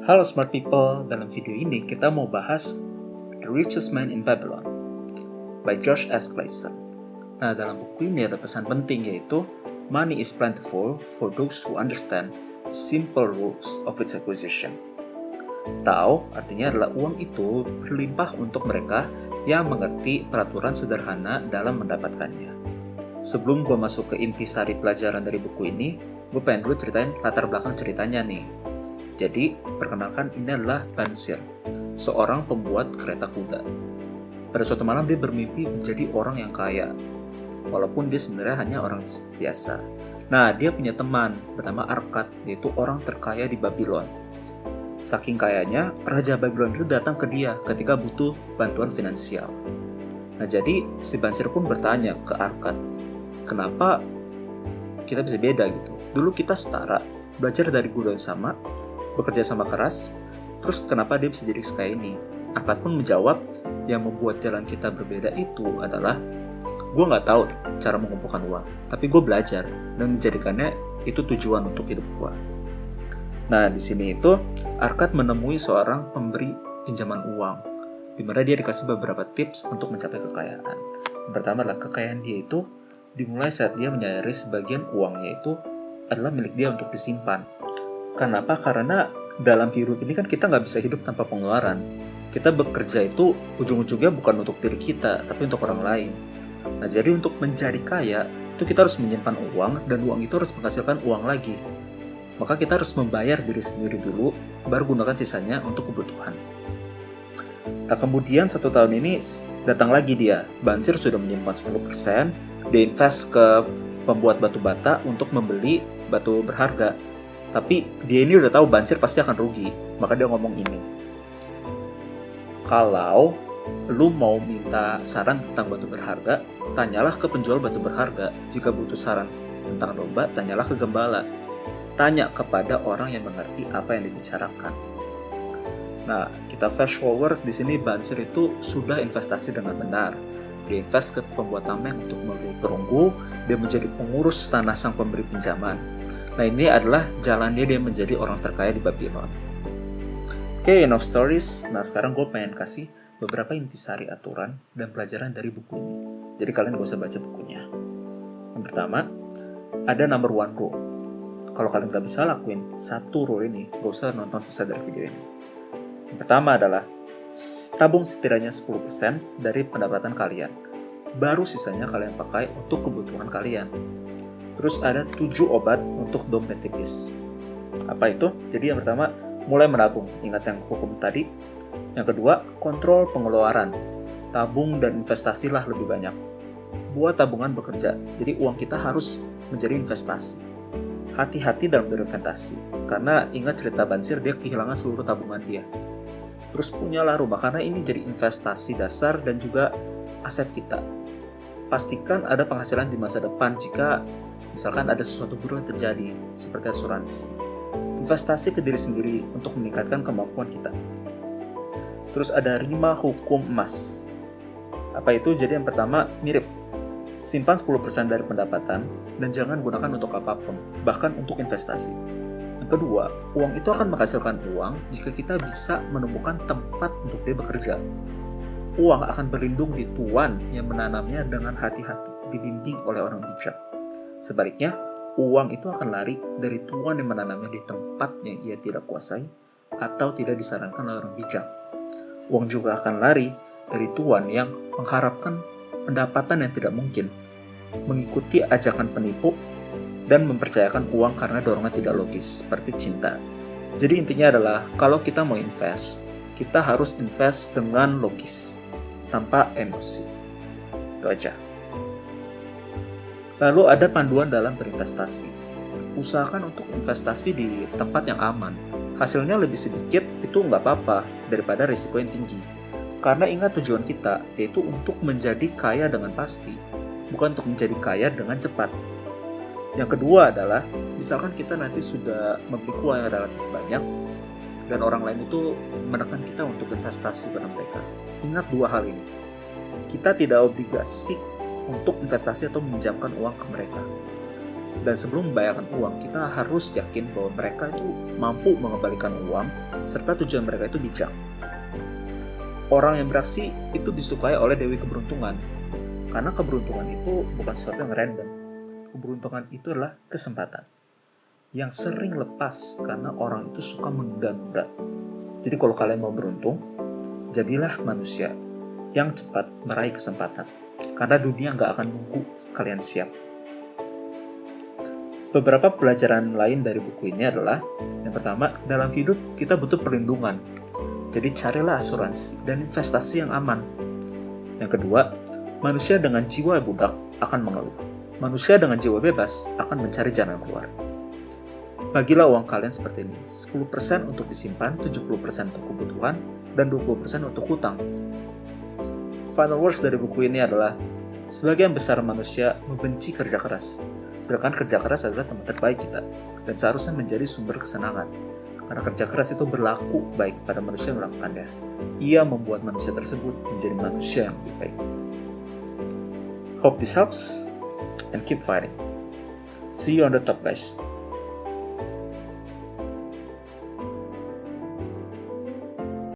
Halo smart people, dalam video ini kita mau bahas The Richest Man in Babylon by George S. Clason. Nah, dalam buku ini ada pesan penting yaitu money is plentiful for those who understand the simple rules of its acquisition. Tao artinya adalah uang itu berlimpah untuk mereka yang mengerti peraturan sederhana dalam mendapatkannya. Sebelum gue masuk ke intisari pelajaran dari buku ini, gue pengen dulu ceritain latar belakang ceritanya nih. Jadi, perkenalkan ini adalah Bansir, seorang pembuat kereta kuda. Pada suatu malam dia bermimpi menjadi orang yang kaya, walaupun dia sebenarnya hanya orang biasa. Nah, dia punya teman bernama Arkad, yaitu orang terkaya di Babylon. Saking kayanya, Raja Babylon itu datang ke dia ketika butuh bantuan finansial. Nah, jadi si Bansir pun bertanya ke Arkad, kenapa kita bisa beda gitu? Dulu kita setara, belajar dari guru yang sama, bekerja sama keras, terus kenapa dia bisa jadi sekaya ini? Arkad pun menjawab, yang membuat jalan kita berbeda itu adalah gue nggak tahu cara mengumpulkan uang, tapi gue belajar dan menjadikannya itu tujuan untuk hidup gue. Nah, di sini itu Arkad menemui seorang pemberi pinjaman uang, di mana dia dikasih beberapa tips untuk mencapai kekayaan. Yang pertama adalah kekayaan dia itu dimulai saat dia menyadari sebagian uangnya itu adalah milik dia untuk disimpan. Kenapa? Karena dalam hidup ini kan kita nggak bisa hidup tanpa pengeluaran. Kita bekerja itu ujung-ujungnya bukan untuk diri kita, tapi untuk orang lain. Nah, jadi untuk menjadi kaya, itu kita harus menyimpan uang, dan uang itu harus menghasilkan uang lagi. Maka kita harus membayar diri sendiri dulu, baru gunakan sisanya untuk kebutuhan. Nah, kemudian 1 tahun ini datang lagi dia. Bansir sudah menyimpan 10%, dia invest ke pembuat batu bata untuk membeli batu berharga. Tapi dia ini udah tahu Bansir pasti akan rugi, maka dia ngomong ini. Kalau lu mau minta saran tentang batu berharga, tanyalah ke penjual batu berharga. Jika butuh saran tentang domba, tanyalah ke gembala. Tanya kepada orang yang mengerti apa yang dibicarakan. Nah, kita fast forward di sini Bansir itu sudah investasi dengan benar. Dia invest ke pembuat tameng untuk membeli perunggu, dia menjadi pengurus tanah sang pemberi pinjaman. Nah, ini adalah jalannya dia menjadi orang terkaya di Babylon. Oke, enough stories. Nah, sekarang gue pengen kasih beberapa intisari aturan dan pelajaran dari buku ini. Jadi kalian gak usah baca bukunya. Yang pertama, ada number 1 rule. Kalau kalian gak bisa lakuin 1 rule ini, gak usah nonton sisa dari video ini. Yang pertama adalah tabung setidaknya 10% dari pendapatan kalian. Baru sisanya kalian pakai untuk kebutuhan kalian. Terus ada 7 obat untuk dompet tipis. Apa itu? Jadi yang pertama, mulai menabung. Ingat yang hukum tadi. Yang kedua, kontrol pengeluaran. Tabung dan investasilah lebih banyak. Buat tabungan bekerja. Jadi uang kita harus menjadi investasi. Hati-hati dalam berinvestasi. Karena ingat cerita Bansir, dia kehilangan seluruh tabungan dia. Terus punyalah rumah, karena ini jadi investasi dasar dan juga aset kita. Pastikan ada penghasilan di masa depan jika misalkan ada sesuatu buruk yang terjadi, seperti asuransi. Investasi ke diri sendiri untuk meningkatkan kemampuan kita. Terus ada 5 hukum emas. Apa itu? Jadi yang pertama, mirip. Simpan 10% dari pendapatan dan jangan gunakan untuk apapun, bahkan untuk investasi. Yang kedua, uang itu akan menghasilkan uang jika kita bisa menemukan tempat untuk dia bekerja. Uang akan berlindung di tuan yang menanamnya dengan hati-hati, dibimbing oleh orang bijak. Sebaliknya, uang itu akan lari dari tuan yang menanamnya di tempat yang ia tidak kuasai atau tidak disarankan oleh orang bijak. Uang juga akan lari dari tuan yang mengharapkan pendapatan yang tidak mungkin, mengikuti ajakan penipu, dan mempercayakan uang karena dorongan tidak logis, seperti cinta. Jadi intinya adalah, kalau kita mau invest, kita harus invest dengan logis, tanpa emosi. Itu aja. Lalu ada panduan dalam berinvestasi. Usahakan untuk investasi di tempat yang aman. Hasilnya lebih sedikit, itu nggak apa-apa, daripada risiko yang tinggi. Karena ingat tujuan kita, yaitu untuk menjadi kaya dengan pasti, bukan untuk menjadi kaya dengan cepat. Yang kedua adalah, misalkan kita nanti sudah memiliki uang yang relatif banyak, dan orang lain itu menekan kita untuk investasi pada mereka. Ingat 2 hal ini. Kita tidak obligasi untuk investasi atau meminjamkan uang ke mereka. Dan sebelum membayarkan uang, kita harus yakin bahwa mereka itu mampu mengembalikan uang, serta tujuan mereka itu bijak. Orang yang beraksi itu disukai oleh Dewi Keberuntungan, karena keberuntungan itu bukan sesuatu yang random. Keberuntungan itu adalah kesempatan yang sering lepas karena orang itu suka mengganggu. Jadi kalau kalian mau beruntung, jadilah manusia yang cepat meraih kesempatan, karena dunia nggak akan nunggu kalian siap. Beberapa pelajaran lain dari buku ini adalah, yang pertama, dalam hidup kita butuh perlindungan. Jadi carilah asuransi dan investasi yang aman. Yang kedua, manusia dengan jiwa budak akan mengeluh. Manusia dengan jiwa bebas akan mencari jalan keluar. Bagilah uang kalian seperti ini, 10% untuk disimpan, 70% untuk kebutuhan, dan 20% untuk hutang. Final words dari buku ini adalah, sebagian besar manusia membenci kerja keras, sedangkan kerja keras adalah teman terbaik kita, dan seharusnya menjadi sumber kesenangan. Karena kerja keras itu berlaku baik pada manusia yang melakukannya. Ia membuat manusia tersebut menjadi manusia yang lebih baik. Hope this helps, and keep fighting. See you on the top, guys.